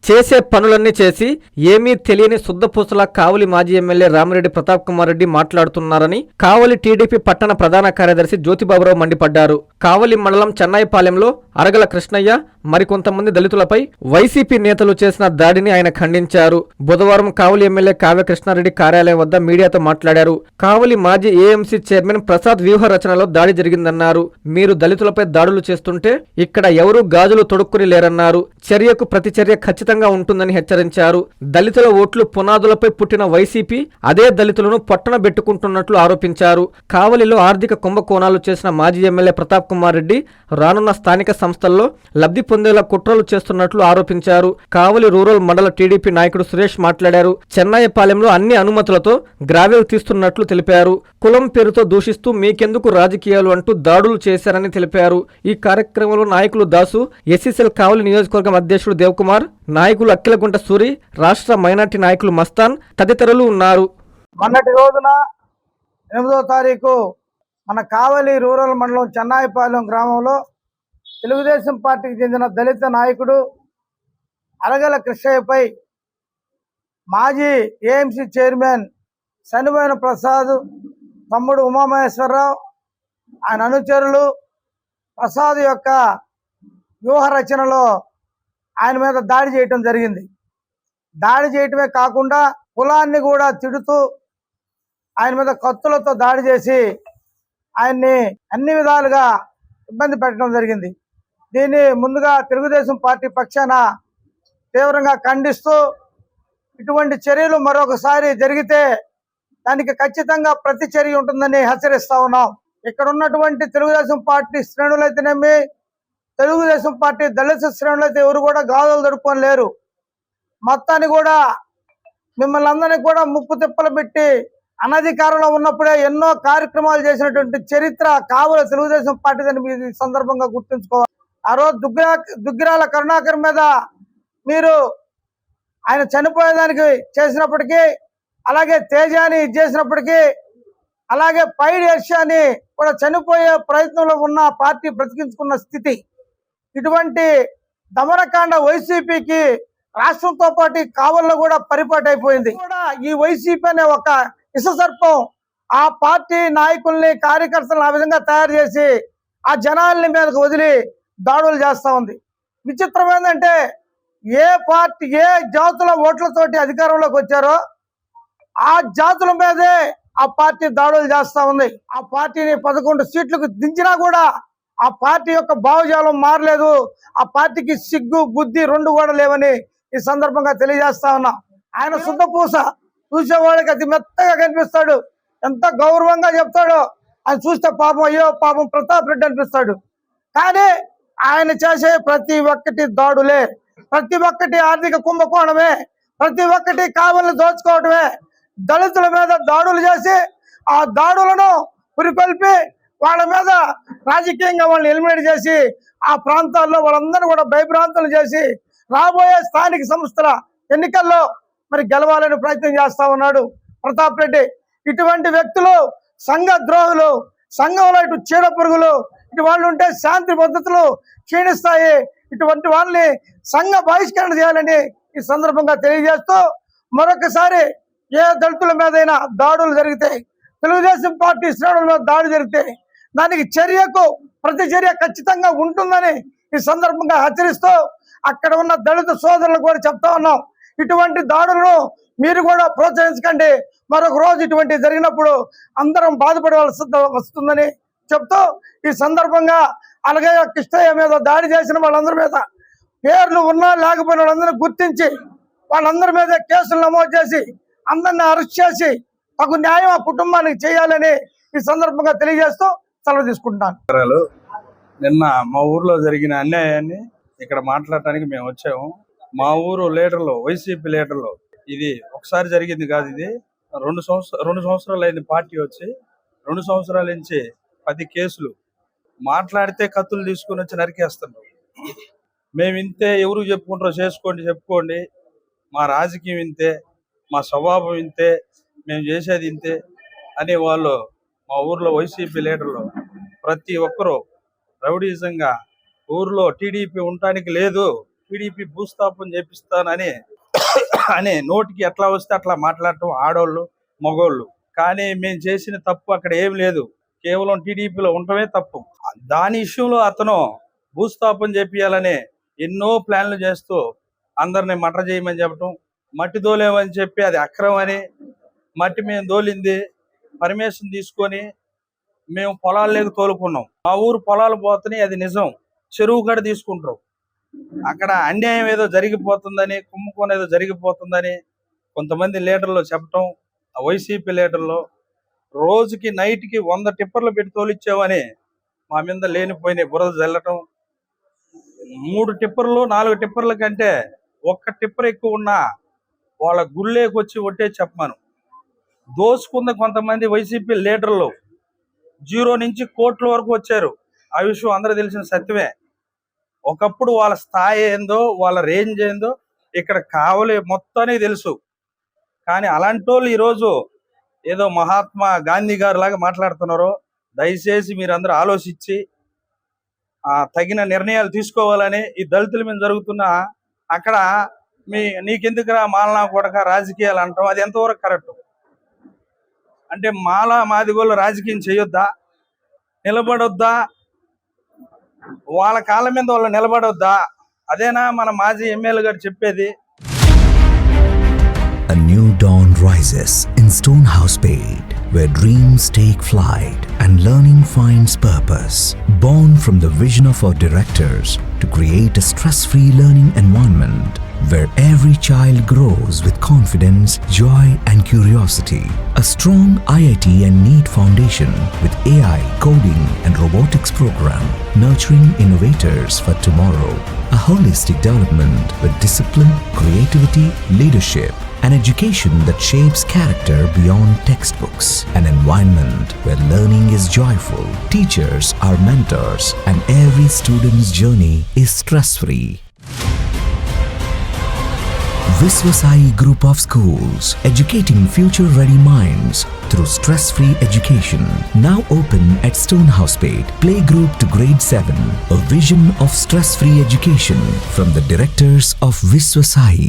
చేసే పనులన్నీ చేసి ఏమీ తెలియని శుద్ధపూసల కావలి మాజీ ఎమ్మెల్యే రామిరెడ్డి ప్రతాప్ కుమార్ రెడ్డి మాట్లాడుతున్నారని కావలి టీడీపీ పట్టణ ప్రధాన కార్యదర్శి జ్యోతిబాబురావు మండిపడ్డారు. కావలి మండలం చెన్నాయిపాలెంలో అరగల కృష్ణయ్య మరికొంతమంది దళితులపై వైసీపీ నేతలు చేసిన దాడిని ఆయన ఖండించారు. బుధవారం కావలి ఎమ్మెల్యే కావ్య కృష్ణారెడ్డి కార్యాలయం వద్ద మీడియాతో మాట్లాడారు. కావలి మాజీ ఏఎంసీ చైర్మన్ ప్రసాద్ వ్యూహ రచనలో దాడి జరిగిందన్నారు. మీరు దళితులపై దాడులు చేస్తుంటే ఇక్కడ ఎవరూ గాజులు తొడుక్కుని లేరన్నారు. చర్యకు ప్రతిచర్య ఖచ్చితంగా ఉంటుందని హెచ్చరించారు. దళితుల ఓట్లు పునాదులపై పుట్టిన వైసీపీ అదే దళితులను పొట్టన పెట్టుకుంటున్నట్లు ఆరోపించారు. కావలిలో ఆర్థిక కుంభకోణాలు చేసిన మాజీ ఎమ్మెల్యే ప్రతాప్ కుమార్ రెడ్డి రానున్న స్థానిక సంస్థల్లో లబ్ధి పొందేలా కుట్రలు చేస్తున్నట్లు ఆరోపించారు. కావలి రూరల్ మండల టీడీపీ నాయకుడు సురేష్ మాట్లాడారు. చెన్నాయిపాలెంలో అన్ని అనుమతులతో గ్రావెల్ తీస్తున్నట్లు తెలిపారు. కులం పేరుతో దూషిస్తూ మీకెందుకు రాజకీయాలు అంటూ దాడులు చేశారని తెలిపారు. ఈ కార్యక్రమంలో నాయకులు దాసు, ఎస్సీసీఎల్ కావలి నియోజకవర్గం అధ్యక్షుడు దేవకుమార్, నాయకులు అఖిలగుంట సూరి, రాష్ట్ర మైనార్టీ నాయకులు మస్తాన్ తదితరులు ఉన్నారు. మొన్నటి రోజున 8వ తారీఖు మన కావలి రూరల్ మండలం చెన్నాయిపాలెం గ్రామంలో తెలుగుదేశం పార్టీకి చెందిన దళిత నాయకుడు అరగల కృష్ణయ్యపై మాజీ ఏఎంసీ చైర్మన్ శనివైన ప్రసాద్, తమ్ముడు ఉమామహేశ్వరరావు, ఆయన అనుచరులు ప్రసాద్ యొక్క వ్యూహ రచనలో ఆయన మీద దాడి చేయటం జరిగింది. దాడి చేయటమే కాకుండా కులాన్ని కూడా తిడుతూ ఆయన మీద కత్తులతో దాడి చేసి ఆయన్ని అన్ని విధాలుగా ఇబ్బంది పెట్టడం జరిగింది. దీన్ని ముందుగా తెలుగుదేశం పార్టీ పక్షాన తీవ్రంగా ఖండిస్తూ ఇటువంటి చర్యలు మరొకసారి జరిగితే దానికి ఖచ్చితంగా ప్రతి చర్య ఉంటుందని హెచ్చరిస్తా ఉన్నాం. ఇక్కడ ఉన్నటువంటి తెలుగుదేశం పార్టీ శ్రేణులైతేనేమి, తెలుగుదేశం పార్టీ దళిత శ్రేణులైతే ఎవరు కూడా గాజులు దడుపుకొని లేరు. మొత్తాన్ని కూడా మిమ్మల్ని అందరినీ కూడా ముప్పు తిప్పలు పెట్టి అనధికారంలో ఉన్నప్పుడే ఎన్నో కార్యక్రమాలు చేసినటువంటి చరిత్ర కావలి తెలుగుదేశం పార్టీదని మీరు ఈ సందర్భంగా గుర్తుంచుకోవాలి. ఆ రోజు దుగ్గిరాల కరుణాకర్ మీద మీరు ఆయన చనిపోయేదానికి చేసినప్పటికీ, అలాగే తేజాని చేసినప్పటికీ, అలాగే పైడి హర్షాని కూడా చనిపోయే ప్రయత్నంలో ఉన్న పార్టీ బ్రతికించుకున్న స్థితి. ఇటువంటి దమనకాండ వైసీపీకి రాష్ట్రంతో పాటు కావల్లో కూడా పరిపాటి అయిపోయింది. కూడా ఈ వైసీపీ అనే ఒక ఇససర్పం ఆ పార్టీ నాయకుల్ని, కార్యకర్తలను ఆ విధంగా తయారు చేసి ఆ జనాల్ని మీదకు వదిలి దాడులు చేస్తూ ఉంది. విచిత్రం ఏంటంటే ఏ పార్టీ ఏ జాతుల ఓట్లతోటి అధికారంలోకి వచ్చారో ఆ జాతుల మీదే ఆ పార్టీ దాడులు చేస్తూ ఉంది. ఆ పార్టీని 11 సీట్లకు దించినా కూడా ఆ పార్టీ యొక్క భావజాలం మారలేదు. ఆ పార్టీకి సిగ్గు, బుద్ధి రెండు కూడా లేవని ఈ సందర్భంగా తెలియజేస్తా ఉన్నా. ఆయన శుద్ధపూస, చూసేవాడికి అతి మెత్తగా కనిపిస్తాడు, ఎంత గౌరవంగా చెప్తాడో. ఆయన చూస్తే పాపం అయ్యో పాపం ప్రతాప్ రెడ్డి అనిపిస్తాడు. కానీ ఆయన చేసే ప్రతి ఒక్కటి దాడులే, ప్రతి ఒక్కటి ఆర్థిక కుంభకోణమే, ప్రతి ఒక్కటి కావలిని దోచుకోవడమే. దళితుల మీద దాడులు చేసి ఆ దాడులను పురికొల్పి వాళ్ళ మీద రాజకీయంగా వాళ్ళని ఎలిమినేట్ చేసి ఆ ప్రాంతాల్లో వాళ్ళందరూ కూడా భయభ్రాంతులు చేసి రాబోయే స్థానిక సంస్థల ఎన్నికల్లో మరి గెలవాలని ప్రయత్నం చేస్తా ఉన్నాడు ప్రతాప్ రెడ్డి. ఇటువంటి వ్యక్తులు సంఘ ద్రోహులు, సంఘంలో ఇటు చీడ పురుగులు, ఇటు వాళ్ళు ఉంటే శాంతి పద్ధతులు క్షీణిస్తాయి. ఇటువంటి వాళ్ళని సంఘ బహిష్కరణ చేయాలని ఈ సందర్భంగా తెలియజేస్తూ, మరొకసారి ఏ దళితుల మీదైనా దాడులు జరిగితే, తెలుగుదేశం పార్టీ శ్రేణుల మీద దాడి జరిగితే దానికి చర్యకు ప్రతి చర్య ఖచ్చితంగా ఉంటుందని ఈ సందర్భంగా హెచ్చరిస్తూ అక్కడ ఉన్న దళిత సోదరులకు కూడా చెప్తా ఉన్నాం, ఇటువంటి దాడులను మీరు కూడా ప్రోత్సహించకండి. మరొక రోజు ఇటువంటి జరిగినప్పుడు అందరం బాధపడవలసి వస్తుందని చెప్తూ ఈ సందర్భంగా అలాగే కృష్ణయ్య మీద దాడి చేసిన వాళ్ళందరి మీద పేర్లు ఉన్నా లేకపోయిన వాళ్ళందరినీ గుర్తించి వాళ్ళందరి మీద కేసులు నమోదు చేసి అందరిని అరెస్ట్ చేసి తగు న్యాయం ఆ కుటుంబానికి చేయాలని ఈ సందర్భంగా తెలియజేస్తూ సెలవు తీసుకుంటున్నాను. నిన్న మా ఊర్లో జరిగిన అన్యాయాన్ని ఇక్కడ మాట్లాడటానికి మేము వచ్చాము. మా ఊరు లీడర్లు, వైసీపీ లీడర్లు, ఇది ఒకసారి జరిగింది కాదు, ఇది 2 సంవత్సరాలు అయింది పార్టీ వచ్చి. 2 సంవత్సరాల నుంచి 10 కేసులు. మాట్లాడితే కత్తులు తీసుకుని వచ్చి నరికేస్తున్నారు. మేము ఇంతే, ఎవరు చెప్పుకుంటారో చెప్పుకోండి, మా రాజకీయం ఇంతే, మా స్వభావం ఇంతే, మేము చేసేది ఇంతే అని వాళ్ళు మా ఊర్లో వైసీపీ లీడర్లు ప్రతి ఒక్కరూ రౌడీజంగా ఊర్లో టీడీపీ ఉండటానికి లేదు, టీడీపీ భూస్థాపన చేపిస్తానని అని నోటికి ఎట్లా వస్తే అట్లా మాట్లాడటం ఆడోళ్ళు మగోళ్ళు. కానీ మేము చేసిన తప్పు అక్కడ ఏం లేదు, కేవలం టీడీపీలో ఉండటమే తప్పు. దాని విషయంలో అతను భూస్థాపన చేపియాలని ఎన్నో ప్లాన్లు చేస్తూ అందరిని మటర్ చేయమని చెప్పటం, మట్టి దోలేమని చెప్పి అది అక్రమం అని, మట్టి మేము దోలింది పర్మిషన్ తీసుకొని మేము పొలాల్లోకి తోలుకున్నాం. మా ఊరు పొలాలు పోతున్నాయి, అది నిజం. చెరువు కాడ తీసుకుంటారు. అక్కడ అన్యాయం ఏదో జరిగిపోతుందని, కుంభకోణం ఏదో జరిగిపోతుందని కొంతమంది లీడర్లు చెప్పటం, ఆ వైసీపీ లీడర్లు రోజుకి నైట్కి 100 టిప్పర్లు పెట్టి తోలిచ్చామని మా మీద లేనిపోయిన బురద జల్లటం. 3 టిప్పర్లు 4 టిప్పర్ల కంటే 1 టిప్పర్ ఎక్కువ ఉన్నా వాళ్ళ గుళ్ళేకి వచ్చి ఒట్టే చెప్పమను. దోసుకున్న కొంతమంది వైసీపీ లీడర్లు 0 నుంచి కోట్ల వరకు వచ్చారు. ఆ విషయం అందరూ తెలిసిన సత్యమే. ఒకప్పుడు వాళ్ళ స్థాయి ఏందో, వాళ్ళ రేంజ్ ఏందో ఇక్కడ కావలి మొత్తానికి తెలుసు. కానీ అలాంటి వాళ్ళు ఈరోజు ఏదో మహాత్మా గాంధీ గారు లాగా మాట్లాడుతున్నారు. దయచేసి మీరందరూ ఆలోచించి తగిన నిర్ణయాలు తీసుకోవాలని. ఈ దళితుల మీద జరుగుతున్న అక్కడ నీకెందుకురా మాలనా కొడక రాజకీయాలు అంటాం, అది ఎంతవరకు కరెక్ట్? అంటే మాదిగోళ్ళు రాజకీయం చేయొద్దా, నిలబడొద్దా, వాళ్ళ కాళ్ళ మీద వాళ్ళు నిలబడొద్దా? అదేనా మన మాజీ ఎమ్మెల్యే గారు చెప్పేది? A new dawn rises in Stonehouse-Pate, where dreams take flight and learning finds purpose. Born from the vision of our directors to create a stress-free learning environment where every child grows with confidence, joy and curiosity. A strong IIT and NEET foundation with AI, coding and robotics program nurturing innovators for tomorrow. A holistic development with discipline, creativity, leadership, an education that shapes character beyond textbooks, an environment where learning is joyful, teachers are mentors, and every student's journey is stress-free. Viswasai Group of Schools, educating future-ready minds through stress-free education. Now open at Stonehouse-Pate, playgroup to grade 7. A vision of stress-free education from the directors of Viswasai.